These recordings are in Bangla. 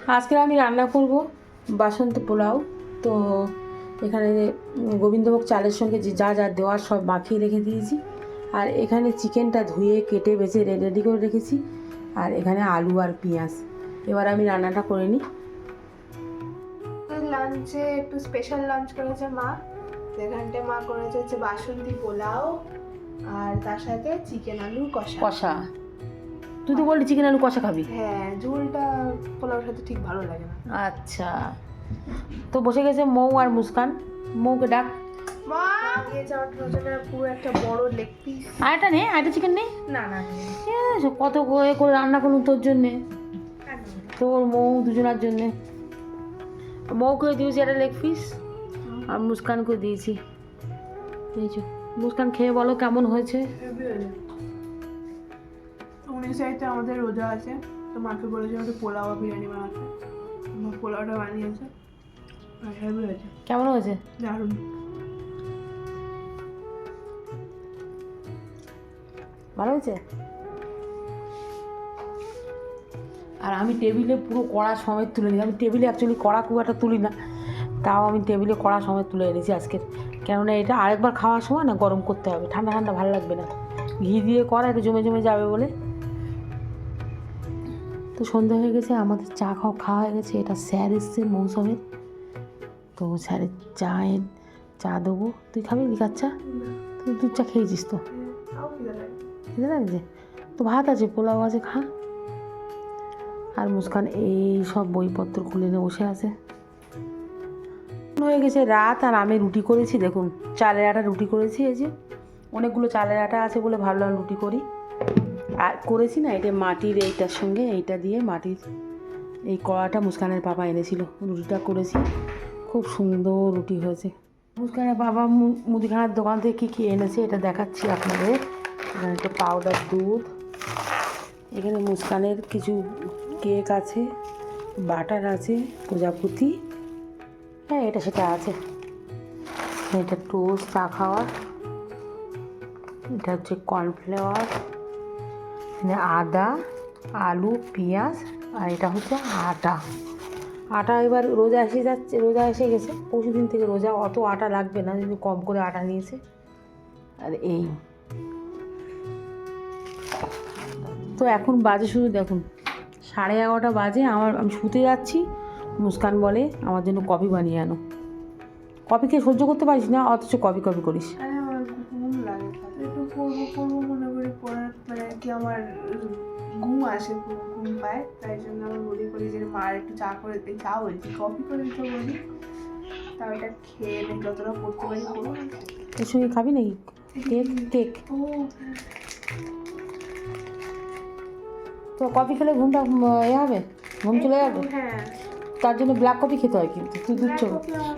আজকে আমি রান্না করব বাসন্তী পোলাও। তো এখানে গোবিন্দভোগ চালের সঙ্গে যা যা দেওয়ার সব মাখিয়ে রেখে দিয়েছি। আর এখানে চিকেনটা ধুয়ে কেটে বেছে রেডি করে রেখেছি। আর এখানে আলু আর পেঁয়াজ। এবার আমি রান্নাটা করে নিই। লাঞ্চে একটু স্পেশাল লাঞ্চ করেছে মা। সেখানটায় মা করেছে হচ্ছে বাসন্তী পোলাও আর তার সাথে চিকেন আলু কষা। কষা? তুই তো বললি চিকেন আলু কষা খাবি। হ্যাঁ, ঝোলটা পোলাওর সাথে ঠিক ভালো লাগে না। আচ্ছা, তো বসে গেছে মৌ আর মুস্কান। মৌকে ডাক। মা দিয়ে যাওয়ার জন্য পুরো একটা বড় লেগ পিস। আর এটা নেই, আর একটা চিকেন নেই। না না কত করে করে রান্না করুন তোর জন্যে, তোর মৌ দুজনের জন্যে। মৌকে দিয়েছি একটা লেগ পিস আর মুস্কানকে দিয়েছি। এই যে মুস্কান খেয়ে বলো কেমন হয়েছে। 19 তারিখে আমাদের রোজা আছে, তো মাকে বলেছে আমাদের পোলাও আর বিরিয়ানি বানাতে। মা পোলাওটা বানিয়েছে আর হেভি হয়েছে। কেমন হয়েছে? দারুণ। ভালো হয়েছে। আর আমি টেবিলে পুরো কড়া সমেত তুলে নিই। আমি টেবিলে অ্যাকচুয়ালি কড়া খুব একটা তুলি না, তাও আমি টেবিলে কড়া সমেত তুলে এনেছি আজকে। কেননা এটা আরেকবার খাওয়ার সময় না গরম করতে হবে, ঠান্ডা ঠান্ডা ভালো লাগবে না। ঘি দিয়ে কড়া একটু জমে জমে যাবে বলে। তো সন্ধ্যা হয়ে গেছে, আমাদের চা খাওয়া হয়ে গেছে। এটা স্যার এসছে মৌসুমের, তো স্যারের চা দেবো। তুই খাবি লিকার চা? তুই দুধ চা খেয়েছিস তো? খেতে লাগছে তো, ভাত আছে, পোলাও আছে, খা। আর মুস্কান এই সব বইপত্র খুলে নিয়ে বসে আছে। হয়ে গেছে রাত, আর আমি রুটি করেছি। দেখুন চালের আটা রুটি করেছি। এই যে অনেকগুলো চালের আটা আছে বলে ভাবলাম রুটি করি। আর করেছি না, এটা মাটির এইটার সঙ্গে এইটা দিয়ে মাটির এই কড়াটা মুস্কানের বাবা এনেছিল, রুটিটা করেছি। খুব সুন্দর রুটি হয়েছে। মুস্কানের বাবা মুদিখানার দোকান থেকে কী কী এনেছে এটা দেখাচ্ছি আপনাদের। এখানে একটা পাউডার দুধ, এখানে মুস্কানের কিছু কেক আছে, বাটার আছে, প্রজাপতি, হ্যাঁ এটা সেটা আছে। এটা টোস্ট চা খাওয়ার, এটা হচ্ছে কর্নফ্লাওয়ার, এখানে আদা, আলু, পেঁয়াজ, আর এটা হচ্ছে আটা। এবার রোজা এসে গেছে, পরশুদিন থেকে রোজা, অত আটা লাগবে না, যদি কম করে আটা নিয়েছে। আর এই তো এখন বাজে শুধু দেখুন 11:30 বাজে। আমি শুতে যাচ্ছি, মুস্কান বলে আমার জন্য কফি বানিয়ে আনো। কফি খেয়ে সহ্য করতে পারিস না, অথচ কফি করিস। আমার ঘুম লাগে, একটু পড়বো মনে করি, পড়ার মানে কি আমার ঘুম আসে, ঘুম পায়। তাই জন্য আমি করি যে মার একটু চা করে দিই, চা বলছি কফি করে দিতে বলি, তা ওটা খেয়ে যতটা পড়তে পারি পড়বো। এর সঙ্গে খাবি নাকি কেক? ও তো কফি খেলে ঘুমটা হবে, ঘুম চলে যাবে। হ্যাঁ, তার জন্য ব্ল্যাক কফি খেতে হয়, কিন্তু তুই দুধ চো,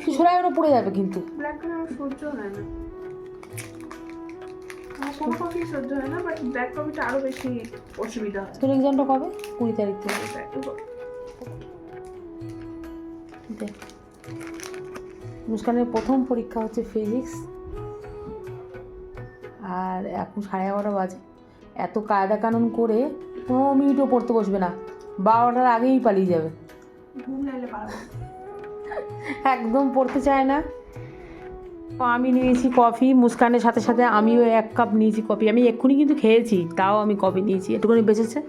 তুই সরাই ওরা পড়ে যাবে কিন্তু। ব্ল্যাক কফি আমার সহ্য হয় না, আমার কোনো কফি সহ্য হয় না, বাট ব্ল্যাক কফিটা আরও বেশি অসুবিধা হয়। তোর এক্সামটা কবে? 20 তারিখ থেকে। মুস্কানের প্রথম পরীক্ষা হচ্ছে ফিজিক্স। আর এখন 11:30 বাজে। এত কায়দা কানুন করে 15 মিনিটও পড়তে বসবে না, 12টার আগেই পালিয়ে যাবে। ঘুম লাগলে পারবো, একদম পড়তে চায় না। আমি নিয়েছি কফি, মুস্কানের সাথে সাথে আমিও 1 কাপ নিয়েছি কফি। আমি এক্ষুনি কিন্তু খেয়েছি, তাও আমি কফি নিয়েছি, একটুখানি বেঁচেছে।